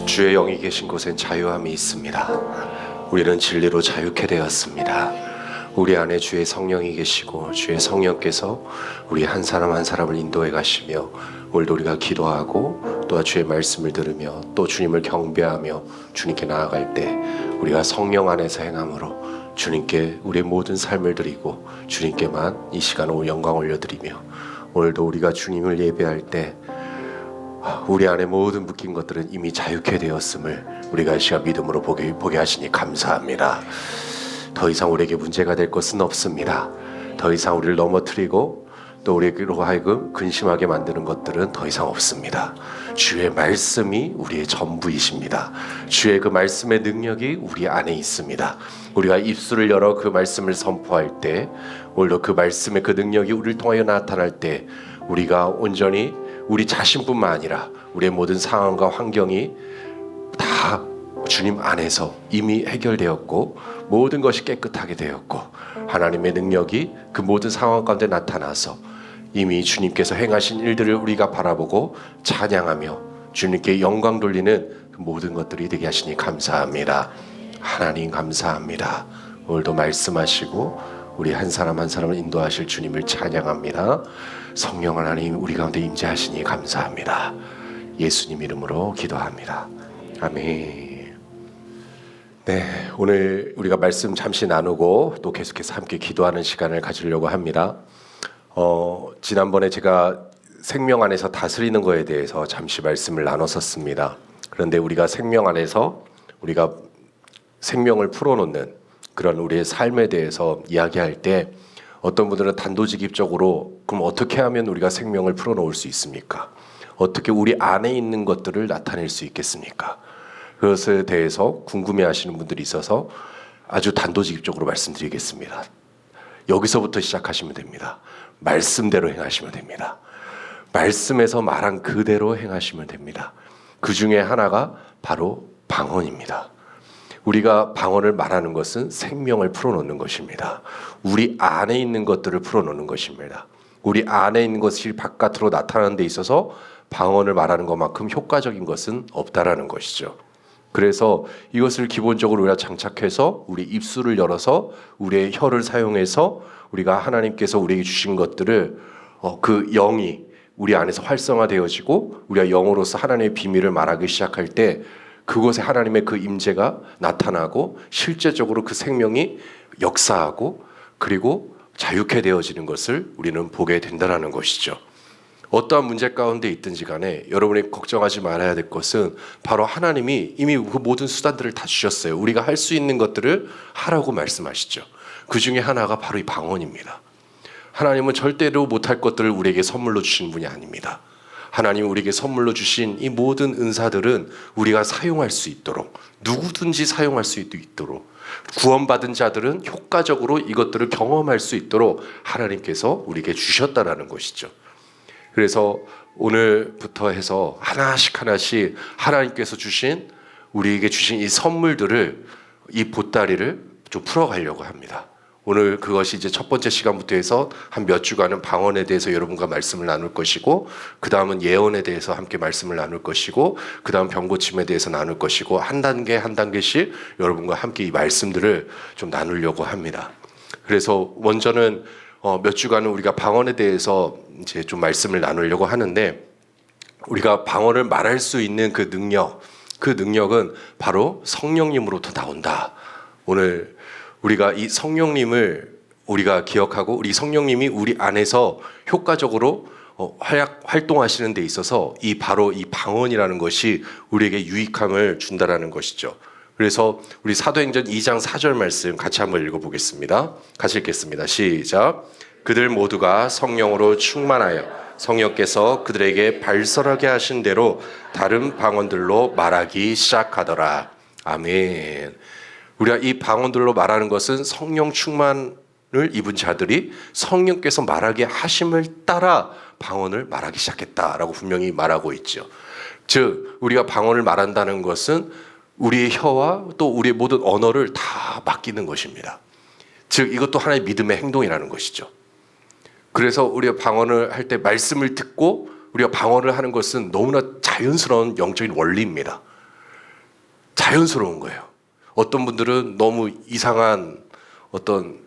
주의 영이 계신 곳엔 자유함이 있습니다. 우리는 진리로 자유케 되었습니다. 우리 안에 주의 성령이 계시고 주의 성령께서 우리 한 사람 한 사람을 인도해 가시며 오늘도 우리가 기도하고 또 주의 말씀을 들으며 또 주님을 경배하며 주님께 나아갈 때 우리가 성령 안에서 행함으로 주님께 우리의 모든 삶을 드리고 주님께만 이 시간 오늘 영광 올려드리며 오늘도 우리가 주님을 예배할 때 우리 안에 모든 묶인 것들은 이미 자유케 되었음을 우리가 이 시간 믿음으로 보게 하시니 감사합니다. 더 이상 우리에게 문제가 될 것은 없습니다. 더 이상 우리를 넘어뜨리고 또 우리로 하여금 근심하게 만드는 것들은 더 이상 없습니다. 주의 말씀이 우리의 전부이십니다. 주의 그 말씀의 능력이 우리 안에 있습니다. 우리가 입술을 열어 그 말씀을 선포할 때 오늘도 그 말씀의 그 능력이 우리를 통하여 나타날 때 우리가 온전히 우리 자신뿐만 아니라 우리의 모든 상황과 환경이 다 주님 안에서 이미 해결되었고 모든 것이 깨끗하게 되었고 하나님의 능력이 그 모든 상황 가운데 나타나서 이미 주님께서 행하신 일들을 우리가 바라보고 찬양하며 주님께 영광 돌리는 그 모든 것들이 되게 하시니 감사합니다. 하나님 감사합니다. 오늘도 말씀하시고 우리 한 사람 한 사람을 인도하실 주님을 찬양합니다. 성령 하나님 우리 가운데 임재하시니 감사합니다. 예수님 이름으로 기도합니다. 아멘. 네, 오늘 우리가 말씀 잠시 나누고 또 계속해서 함께 기도하는 시간을 가지려고 합니다. 지난번에 제가 생명 안에서 다스리는 것에 대해서 잠시 말씀을 나눴었습니다. 그런데 우리가 생명 안에서 우리가 생명을 풀어놓는 그런 우리의 삶에 대해서 이야기할 때 어떤 분들은 단도직입적으로 그럼 어떻게 하면 우리가 생명을 풀어놓을 수 있습니까? 어떻게 우리 안에 있는 것들을 나타낼 수 있겠습니까? 그것에 대해서 궁금해하시는 분들이 있어서 아주 단도직입적으로 말씀드리겠습니다. 여기서부터 시작하시면 됩니다. 말씀대로 행하시면 됩니다. 말씀에서 말한 그대로 행하시면 됩니다. 그 중에 하나가 바로 방언입니다. 우리가 방언을 말하는 것은 생명을 풀어놓는 것입니다. 우리 안에 있는 것들을 풀어놓는 것입니다. 우리 안에 있는 것이 바깥으로 나타나는 데 있어서 방언을 말하는 것만큼 효과적인 것은 없다라는 것이죠. 그래서 이것을 기본적으로 우리가 장착해서 우리 입술을 열어서 우리의 혀를 사용해서 우리가 하나님께서 우리에게 주신 것들을 그 영이 우리 안에서 활성화되어지고 우리가 영으로서 하나님의 비밀을 말하기 시작할 때 그곳에 하나님의 그 임재가 나타나고 실제적으로 그 생명이 역사하고 그리고 자유케 되어지는 것을 우리는 보게 된다는 것이죠. 어떠한 문제 가운데 있든지 간에 여러분이 걱정하지 말아야 될 것은 바로 하나님이 이미 그 모든 수단들을 다 주셨어요. 우리가 할 수 있는 것들을 하라고 말씀하시죠. 그 중에 하나가 바로 이 방언입니다. 하나님은 절대로 못할 것들을 우리에게 선물로 주시는 분이 아닙니다. 하나님 우리에게 선물로 주신 이 모든 은사들은 우리가 사용할 수 있도록 누구든지 사용할 수 있도록 구원받은 자들은 효과적으로 이것들을 경험할 수 있도록 하나님께서 우리에게 주셨다라는 것이죠. 그래서 오늘부터 해서 하나씩 하나님께서 주신 우리에게 주신 이 선물들을 이 보따리를 좀 풀어가려고 합니다. 오늘 그것이 이제 첫 번째 시간부터 해서 한 몇 주간은 방언에 대해서 여러분과 말씀을 나눌 것이고, 그 다음은 예언에 대해서 함께 말씀을 나눌 것이고, 그 다음 병고침에 대해서 나눌 것이고, 한 단계 한 단계씩 여러분과 함께 이 말씀들을 좀 나누려고 합니다. 그래서 먼저는 몇 주간은 우리가 방언에 대해서 이제 좀 말씀을 나누려고 하는데, 우리가 방언을 말할 수 있는 그 능력은 바로 성령님으로부터 나온다. 오늘 우리가 이 성령님을 우리가 기억하고, 우리 성령님이 우리 안에서 효과적으로 활동하시는 데 있어서 바로 이 방언이라는 것이 우리에게 유익함을 준다라는 것이죠. 그래서 우리 사도행전 2장 4절 말씀 같이 한번 읽어보겠습니다. 같이 읽겠습니다. 시작. 그들 모두가 성령으로 충만하여 성령께서 그들에게 발설하게 하신 대로 다른 방언들로 말하기 시작하더라. 아멘. 우리가 이 방언들로 말하는 것은 성령 충만을 입은 자들이 성령께서 말하게 하심을 따라 방언을 말하기 시작했다라고 분명히 말하고 있죠. 즉 우리가 방언을 말한다는 것은 우리의 혀와 또 우리의 모든 언어를 다 맡기는 것입니다. 즉 이것도 하나의 믿음의 행동이라는 것이죠. 그래서 우리가 방언을 할 때 말씀을 듣고 우리가 방언을 하는 것은 너무나 자연스러운 영적인 원리입니다. 자연스러운 거예요. 어떤 분들은 너무 이상한 어떤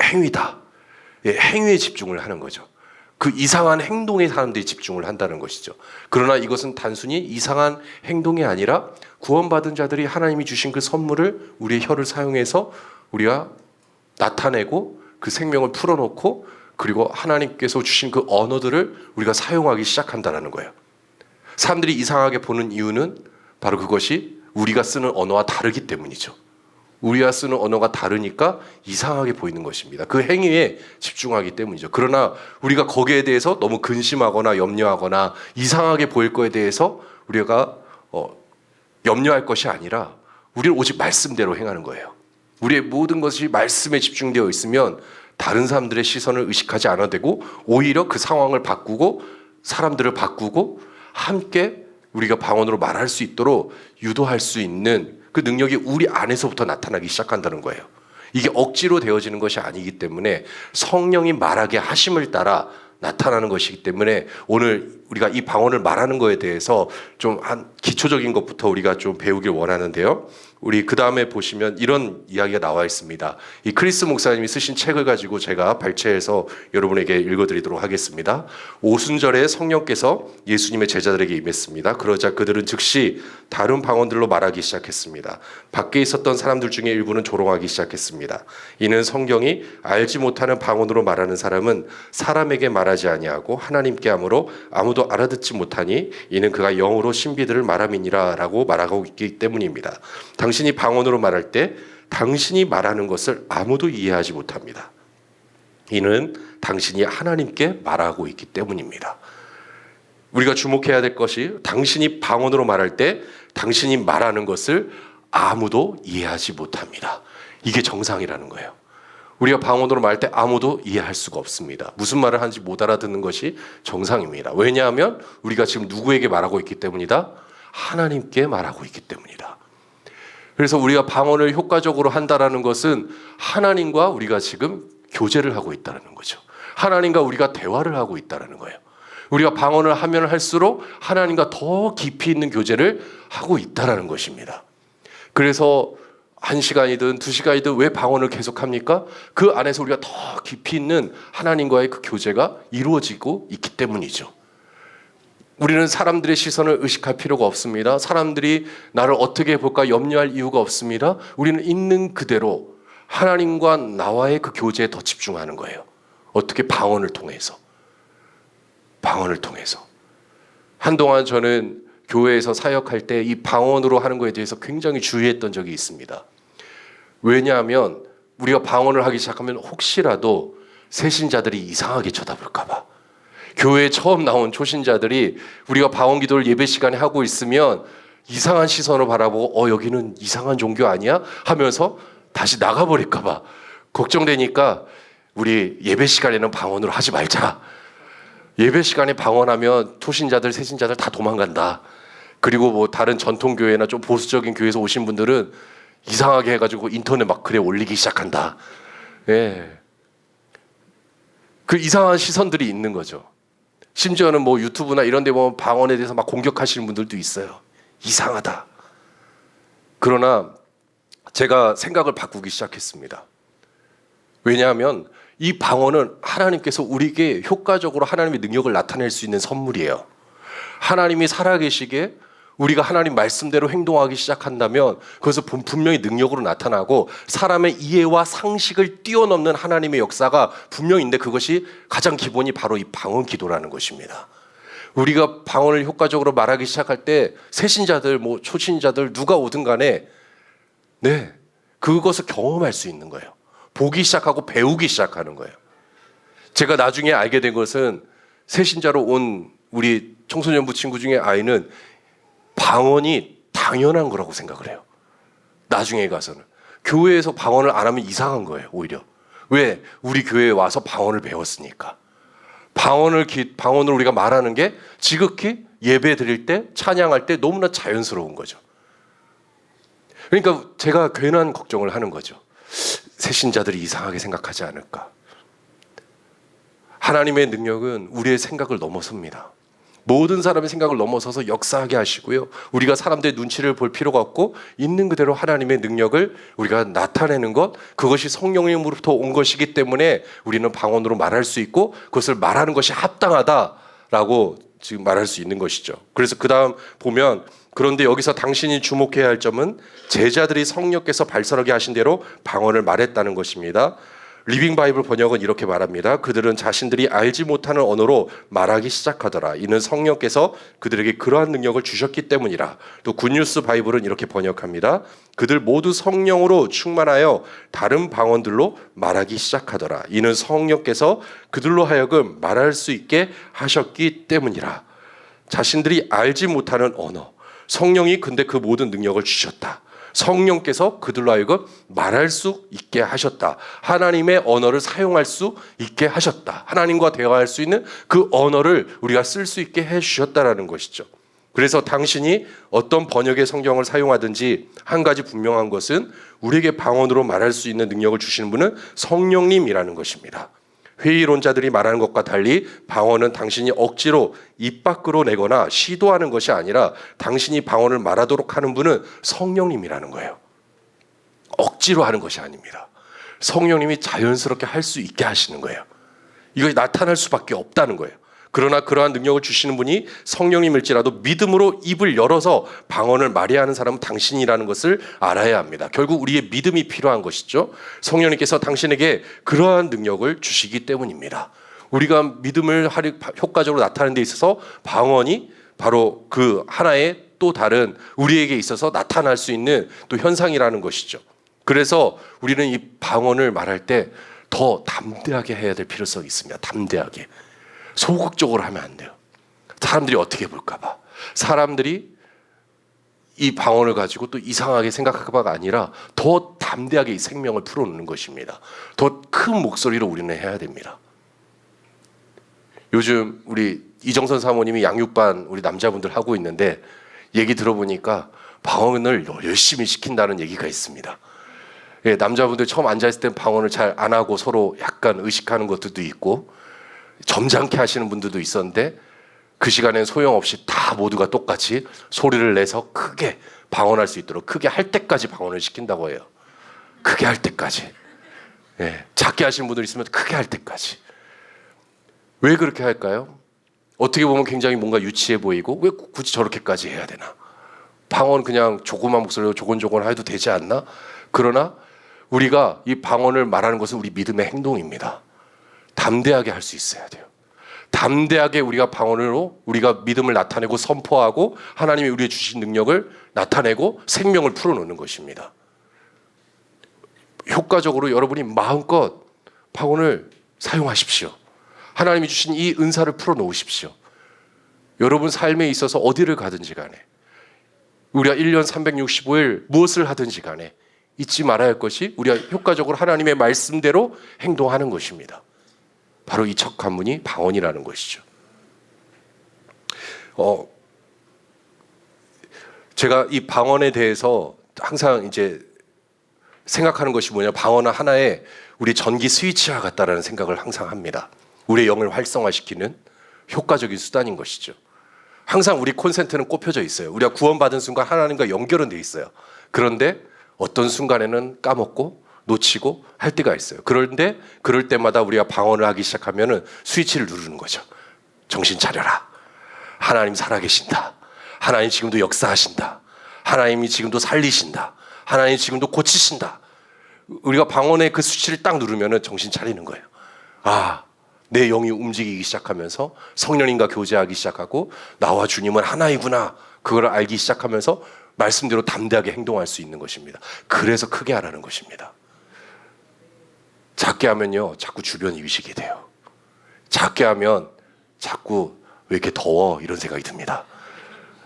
행위다. 행위에 집중을 하는 거죠. 그 이상한 행동에 사람들이 집중을 한다는 것이죠. 그러나 이것은 단순히 이상한 행동이 아니라 구원받은 자들이 하나님이 주신 그 선물을 우리의 혀를 사용해서 우리가 나타내고 그 생명을 풀어놓고, 그리고 하나님께서 주신 그 언어들을 우리가 사용하기 시작한다는 거예요. 사람들이 이상하게 보는 이유는 바로 그것이 우리가 쓰는 언어와 다르기 때문이죠. 우리가 쓰는 언어가 다르니까 이상하게 보이는 것입니다. 그 행위에 집중하기 때문이죠. 그러나 우리가 거기에 대해서 너무 근심하거나 염려하거나 이상하게 보일 거에 대해서 우리가 염려할 것이 아니라 우리는 오직 말씀대로 행하는 거예요. 우리의 모든 것이 말씀에 집중되어 있으면 다른 사람들의 시선을 의식하지 않아도 되고, 오히려 그 상황을 바꾸고 사람들을 바꾸고 함께 우리가 방언으로 말할 수 있도록 유도할 수 있는 그 능력이 우리 안에서부터 나타나기 시작한다는 거예요. 이게 억지로 되어지는 것이 아니기 때문에 성령이 말하게 하심을 따라 나타나는 것이기 때문에 오늘 우리가 이 방언을 말하는 거에 대해서 좀 한 기초적인 것부터 우리가 좀 배우길 원하는데요. 우리 그 다음에 보시면 이런 이야기가 나와 있습니다. 이 크리스 목사님이 쓰신 책을 가지고 제가 발췌해서 여러분에게 읽어드리도록 하겠습니다. 오순절에 성령께서 예수님의 제자들에게 임했습니다. 그러자 그들은 즉시 다른 방언들로 말하기 시작했습니다. 밖에 있었던 사람들 중에 일부는 조롱하기 시작했습니다. 이는 성경이 알지 못하는 방언으로 말하는 사람은 사람에게 말하지 아니하고 하나님께 하므로 아무도 알아듣지 못하니 이는 그가 영으로 신비들을 말함이니라 라고 말하고 있기 때문입니다. 당신이 방언으로 말할 때 당신이 말하는 것을 아무도 이해하지 못합니다. 이는 당신이 하나님께 말하고 있기 때문입니다. 우리가 주목해야 될 것이 당신이 방언으로 말할 때 당신이 말하는 것을 아무도 이해하지 못합니다. 이게 정상이라는 거예요. 우리가 방언으로 말할 때 아무도 이해할 수가 없습니다. 무슨 말을 하는지 못 알아듣는 것이 정상입니다. 왜냐하면 우리가 지금 누구에게 말하고 있기 때문이다? 하나님께 말하고 있기 때문이다. 그래서 우리가 방언을 효과적으로 한다라는 것은 하나님과 우리가 지금 교제를 하고 있다는 거죠. 하나님과 우리가 대화를 하고 있다는 거예요. 우리가 방언을 하면 할수록 하나님과 더 깊이 있는 교제를 하고 있다는 것입니다. 그래서 1시간이든 2시간이든 왜 방언을 계속합니까? 그 안에서 우리가 더 깊이 있는 하나님과의 그 교제가 이루어지고 있기 때문이죠. 우리는 사람들의 시선을 의식할 필요가 없습니다. 사람들이 나를 어떻게 볼까 염려할 이유가 없습니다. 우리는 있는 그대로 하나님과 나와의 그 교제에 더 집중하는 거예요. 어떻게? 방언을 통해서. 한동안 저는 교회에서 사역할 때 이 방언으로 하는 거에 대해서 굉장히 주의했던 적이 있습니다. 왜냐하면 우리가 방언을 하기 시작하면 혹시라도 새신자들이 이상하게 쳐다볼까 봐. 교회에 처음 나온 초신자들이 우리가 방언 기도를 예배 시간에 하고 있으면 이상한 시선으로 바라보고 여기는 이상한 종교 아니야? 하면서 다시 나가버릴까 봐 걱정되니까 우리 예배 시간에는 방언으로 하지 말자. 예배 시간에 방언하면 초신자들, 새신자들 다 도망간다. 그리고 뭐 다른 전통교회나 좀 보수적인 교회에서 오신 분들은 이상하게 해가지고 인터넷 막 글에 올리기 시작한다. 예. 그 이상한 시선들이 있는 거죠. 심지어는 뭐 유튜브나 이런 데 보면 방언에 대해서 막 공격하시는 분들도 있어요. 이상하다. 그러나 제가 생각을 바꾸기 시작했습니다. 왜냐하면 이 방언은 하나님께서 우리에게 효과적으로 하나님의 능력을 나타낼 수 있는 선물이에요. 하나님이 살아계시기에 우리가 하나님 말씀대로 행동하기 시작한다면 그것은 분명히 능력으로 나타나고 사람의 이해와 상식을 뛰어넘는 하나님의 역사가 분명히 있는데 그것이 가장 기본이 바로 이 방언 기도라는 것입니다. 우리가 방언을 효과적으로 말하기 시작할 때 새신자들, 뭐 초신자들 누가 오든 간에 그것을 경험할 수 있는 거예요. 보기 시작하고 배우기 시작하는 거예요. 제가 나중에 알게 된 것은 새신자로 온 우리 청소년부 친구 중에 아이는 방언이 당연한 거라고 생각을 해요. 나중에 가서는 교회에서 방언을 안 하면 이상한 거예요. 오히려 왜? 우리 교회에 와서 방언을 배웠으니까. 방언을 우리가 말하는 게 지극히 예배 드릴 때 찬양할 때 너무나 자연스러운 거죠. 그러니까 제가 괜한 걱정을 하는 거죠. 새신자들이 이상하게 생각하지 않을까. 하나님의 능력은 우리의 생각을 넘어섭니다. 모든 사람의 생각을 넘어서서 역사하게 하시고요. 우리가 사람들의 눈치를 볼 필요가 없고 있는 그대로 하나님의 능력을 우리가 나타내는 것, 그것이 성령님으로부터 온 것이기 때문에 우리는 방언으로 말할 수 있고 그것을 말하는 것이 합당하다라고 지금 말할 수 있는 것이죠. 그래서 그 다음 보면 그런데 여기서 당신이 주목해야 할 점은 제자들이 성령께서 발설하게 하신 대로 방언을 말했다는 것입니다. 리빙 바이블 번역은 이렇게 말합니다. 그들은 자신들이 알지 못하는 언어로 말하기 시작하더라. 이는 성령께서 그들에게 그러한 능력을 주셨기 때문이라. 또 굿뉴스 바이블은 이렇게 번역합니다. 그들 모두 성령으로 충만하여 다른 방언들로 말하기 시작하더라. 이는 성령께서 그들로 하여금 말할 수 있게 하셨기 때문이라. 자신들이 알지 못하는 언어. 성령이 근데 그 모든 능력을 주셨다. 성령께서 그들로 하여금 말할 수 있게 하셨다. 하나님의 언어를 사용할 수 있게 하셨다. 하나님과 대화할 수 있는 그 언어를 우리가 쓸 수 있게 해주셨다라는 것이죠. 그래서 당신이 어떤 번역의 성경을 사용하든지 한 가지 분명한 것은 우리에게 방언으로 말할 수 있는 능력을 주시는 분은 성령님이라는 것입니다. 회의론자들이 말하는 것과 달리 방언은 당신이 억지로 입 밖으로 내거나 시도하는 것이 아니라 당신이 방언을 말하도록 하는 분은 성령님이라는 거예요. 억지로 하는 것이 아닙니다. 성령님이 자연스럽게 할 수 있게 하시는 거예요. 이것이 나타날 수밖에 없다는 거예요. 그러나 그러한 능력을 주시는 분이 성령님일지라도 믿음으로 입을 열어서 방언을 말해야 하는 사람은 당신이라는 것을 알아야 합니다. 결국 우리의 믿음이 필요한 것이죠. 성령님께서 당신에게 그러한 능력을 주시기 때문입니다. 우리가 믿음을 효과적으로 나타내는 데 있어서 방언이 바로 그 하나의 또 다른 우리에게 있어서 나타날 수 있는 또 현상이라는 것이죠. 그래서 우리는 이 방언을 말할 때 더 담대하게 해야 될 필요성이 있습니다. 담대하게. 소극적으로 하면 안 돼요. 사람들이 어떻게 볼까 봐. 사람들이 이 방언을 가지고 또 이상하게 생각할까 봐가 아니라 더 담대하게 이 생명을 풀어놓는 것입니다. 더 큰 목소리로 우리는 해야 됩니다. 요즘 우리 이정선 사모님이 양육반 우리 남자분들 하고 있는데 얘기 들어보니까 방언을 열심히 시킨다는 얘기가 있습니다. 예, 남자분들 처음 앉아있을 땐 방언을 잘 안 하고 서로 약간 의식하는 것들도 있고 점잖게 하시는 분들도 있었는데 그 시간엔 소용없이 다 모두가 똑같이 소리를 내서 크게 방언할 수 있도록 크게 할 때까지 방언을 시킨다고 해요. 크게 할 때까지. 예, 작게 하시는 분들 있으면 크게 할 때까지. 왜 그렇게 할까요? 어떻게 보면 굉장히 뭔가 유치해 보이고 왜 굳이 저렇게까지 해야 되나? 방언 그냥 조그만 목소리로 조곤조곤 해도 되지 않나? 그러나 우리가 이 방언을 말하는 것은 우리 믿음의 행동입니다. 담대하게 할 수 있어야 돼요. 담대하게 우리가 방언으로 우리가 믿음을 나타내고 선포하고 하나님이 우리에게 주신 능력을 나타내고 생명을 풀어놓는 것입니다. 효과적으로 여러분이 마음껏 방언을 사용하십시오. 하나님이 주신 이 은사를 풀어놓으십시오. 여러분 삶에 있어서 어디를 가든지 간에 우리가 1년 365일 무엇을 하든지 간에 잊지 말아야 할 것이 우리가 효과적으로 하나님의 말씀대로 행동하는 것입니다. 바로 이 첫 관문이 방언이라는 것이죠. 제가 이 방언에 대해서 항상 이제 생각하는 것이 뭐냐, 방언은 하나의 우리 전기 스위치와 같다라는 생각을 항상 합니다. 우리의 영을 활성화시키는 효과적인 수단인 것이죠. 항상 우리 콘센트는 꼽혀져 있어요. 우리가 구원받은 순간 하나님과 연결은 돼 있어요. 그런데 어떤 순간에는 까먹고 놓치고 할 때가 있어요. 그런데 그럴 때마다 우리가 방언을 하기 시작하면은 스위치를 누르는 거죠. 정신 차려라. 하나님 살아계신다. 하나님 지금도 역사하신다. 하나님이 지금도 살리신다. 하나님 지금도 고치신다. 우리가 방언의 그 스위치를 딱 누르면은 정신 차리는 거예요. 아, 내 영이 움직이기 시작하면서 성령님과 교제하기 시작하고 나와 주님은 하나이구나. 그걸 알기 시작하면서 말씀대로 담대하게 행동할 수 있는 것입니다. 그래서 크게 하라는 것입니다. 작게 하면요, 자꾸 주변이 의식이 돼요. 작게 하면 자꾸 왜 이렇게 더워 이런 생각이 듭니다.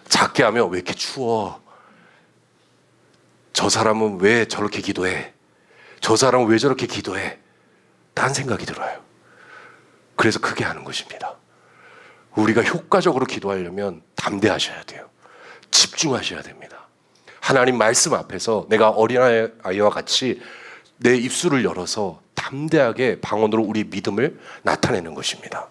작게 하면 왜 이렇게 추워. 저 사람은 왜 저렇게 기도해. 저 사람은 왜 저렇게 기도해. 딴 생각이 들어요. 그래서 크게 하는 것입니다. 우리가 효과적으로 기도하려면 담대하셔야 돼요. 집중하셔야 됩니다. 하나님 말씀 앞에서 내가 어린아이와 같이 내 입술을 열어서 담대하게 방언으로 우리 믿음을 나타내는 것입니다.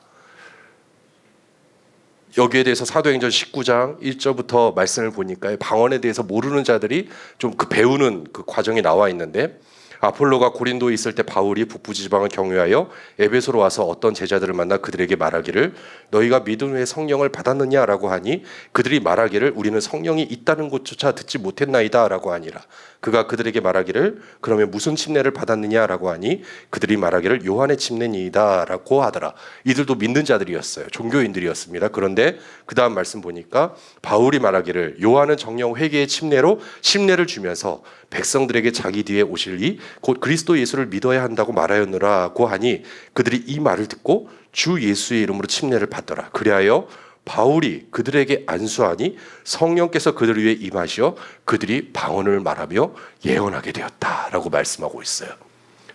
여기에 대해서 사도행전 19장 1절부터 말씀을 보니까 방언에 대해서 모르는 자들이 좀 그 배우는 그 과정이 나와 있는데, 아폴로가 고린도에 있을 때 바울이 북부 지방을 경유하여 에베소로 와서 어떤 제자들을 만나 그들에게 말하기를 너희가 믿음 후에 성령을 받았느냐라고 하니 그들이 말하기를 우리는 성령이 있다는 것조차 듣지 못했나이다라고 하니라. 그가 그들에게 말하기를 그러면 무슨 침례를 받았느냐라고 하니 그들이 말하기를 요한의 침례니이다라고 하더라. 이들도 믿는 자들이었어요. 종교인들이었습니다. 그런데 그 다음 말씀 보니까 바울이 말하기를 요한은 정령 회개의 침례로 심례를 주면서 백성들에게 자기 뒤에 오실 이 곧 그리스도 예수를 믿어야 한다고 말하였느라고 하니 그들이 이 말을 듣고 주 예수의 이름으로 침례를 받더라. 그리하여 바울이 그들에게 안수하니 성령께서 그들 위에 임하시어 그들이 방언을 말하며 예언하게 되었다라고 말씀하고 있어요.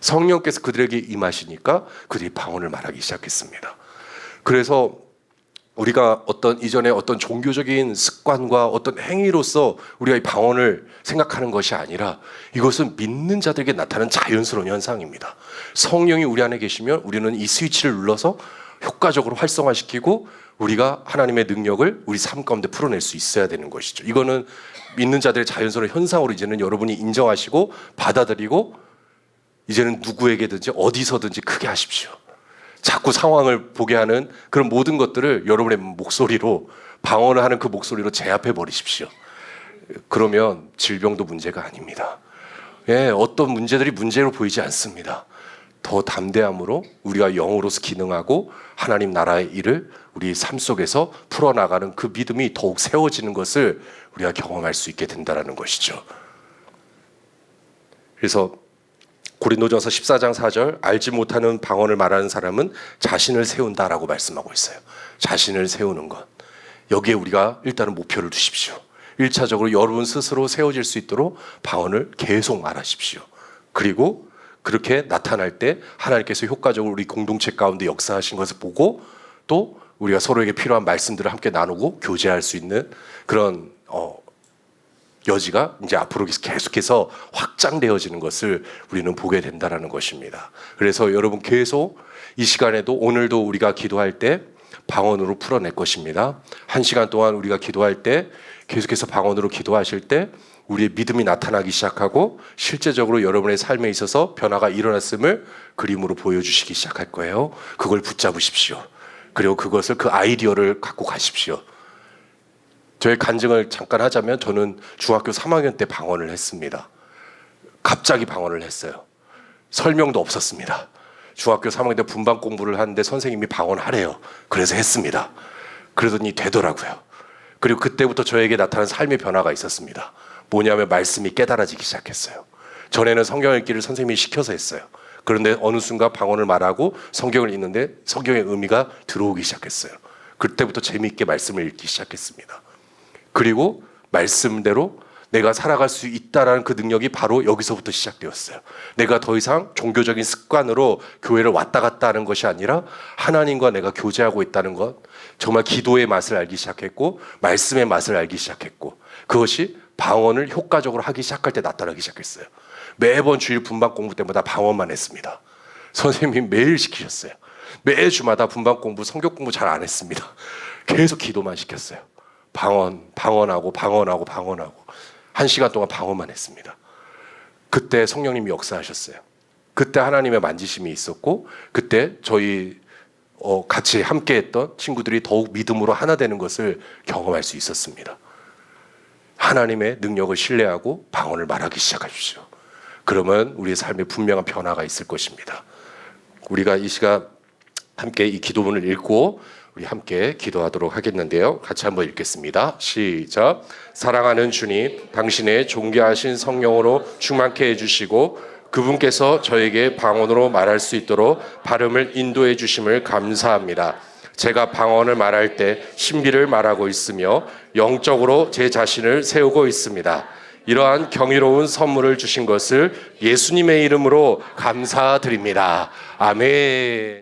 성령께서 그들에게 임하시니까 그들이 방언을 말하기 시작했습니다. 그래서 우리가 어떤 이전에 어떤 종교적인 습관과 어떤 행위로서 우리가 이 방언을 생각하는 것이 아니라 이것은 믿는 자들에게 나타나는 자연스러운 현상입니다. 성령이 우리 안에 계시면 우리는 이 스위치를 눌러서 효과적으로 활성화시키고 우리가 하나님의 능력을 우리 삶 가운데 풀어낼 수 있어야 되는 것이죠. 이거는 믿는 자들의 자연스러운 현상으로 이제는 여러분이 인정하시고 받아들이고 이제는 누구에게든지 어디서든지 크게 하십시오. 자꾸 상황을 보게 하는 그런 모든 것들을 여러분의 목소리로 방언을 하는 그 목소리로 제압해 버리십시오. 그러면 질병도 문제가 아닙니다. 예, 어떤 문제들이 문제로 보이지 않습니다. 더 담대함으로 우리가 영으로서 기능하고 하나님 나라의 일을 우리 삶 속에서 풀어나가는 그 믿음이 더욱 세워지는 것을 우리가 경험할 수 있게 된다는 것이죠. 그래서 고린도전서 14장 4절 알지 못하는 방언을 말하는 사람은 자신을 세운다라고 말씀하고 있어요. 자신을 세우는 것. 여기에 우리가 일단은 목표를 두십시오. 1차적으로 여러분 스스로 세워질 수 있도록 방언을 계속 말하십시오. 그리고 그렇게 나타날 때 하나님께서 효과적으로 우리 공동체 가운데 역사하신 것을 보고 또 우리가 서로에게 필요한 말씀들을 함께 나누고 교제할 수 있는 그런 여지가 이제 앞으로 계속해서 확장되어지는 것을 우리는 보게 된다는 것입니다. 그래서 여러분 계속 이 시간에도 오늘도 우리가 기도할 때 방언으로 풀어낼 것입니다. 1시간 동안 우리가 기도할 때 계속해서 방언으로 기도하실 때 우리의 믿음이 나타나기 시작하고 실제적으로 여러분의 삶에 있어서 변화가 일어났음을 그림으로 보여주시기 시작할 거예요. 그걸 붙잡으십시오. 그리고 그것을 그 아이디어를 갖고 가십시오. 저의 간증을 잠깐 하자면 저는 중학교 3학년 때 방언을 했습니다. 갑자기 방언을 했어요. 설명도 없었습니다. 중학교 3학년 때 분반 공부를 하는데 선생님이 방언하래요. 그래서 했습니다. 그러더니 되더라고요. 그리고 그때부터 저에게 나타난 삶의 변화가 있었습니다. 뭐냐면 말씀이 깨달아지기 시작했어요. 전에는 성경 읽기를 선생님이 시켜서 했어요. 그런데 어느 순간 방언을 말하고 성경을 읽는데 성경의 의미가 들어오기 시작했어요. 그때부터 재미있게 말씀을 읽기 시작했습니다. 그리고 말씀대로 내가 살아갈 수 있다라는 그 능력이 바로 여기서부터 시작되었어요. 내가 더 이상 종교적인 습관으로 교회를 왔다 갔다 하는 것이 아니라 하나님과 내가 교제하고 있다는 것, 정말 기도의 맛을 알기 시작했고 말씀의 맛을 알기 시작했고 그것이 방언을 효과적으로 하기 시작할 때 나타나기 시작했어요. 매번 주일 분반 공부 때마다 방언만 했습니다. 선생님이 매일 시키셨어요. 매주마다 분반 공부, 성경 공부 잘 안 했습니다. 계속 기도만 시켰어요. 방언하고 1시간 동안 방언만 했습니다. 그때 성령님이 역사하셨어요. 그때 하나님의 만지심이 있었고, 그때 저희 같이 함께했던 친구들이 더욱 믿음으로 하나 되는 것을 경험할 수 있었습니다. 하나님의 능력을 신뢰하고 방언을 말하기 시작하십시오. 그러면 우리의 삶에 분명한 변화가 있을 것입니다. 우리가 이 시간 함께 이 기도문을 읽고 우리 함께 기도하도록 하겠는데요. 같이 한번 읽겠습니다. 시작. 사랑하는 주님, 당신의 존귀하신 성령으로 충만케 해주시고 그분께서 저에게 방언으로 말할 수 있도록 발음을 인도해 주심을 감사합니다. 제가 방언을 말할 때 신비를 말하고 있으며 영적으로 제 자신을 세우고 있습니다. 이러한 경이로운 선물을 주신 것을 예수님의 이름으로 감사드립니다. 아멘.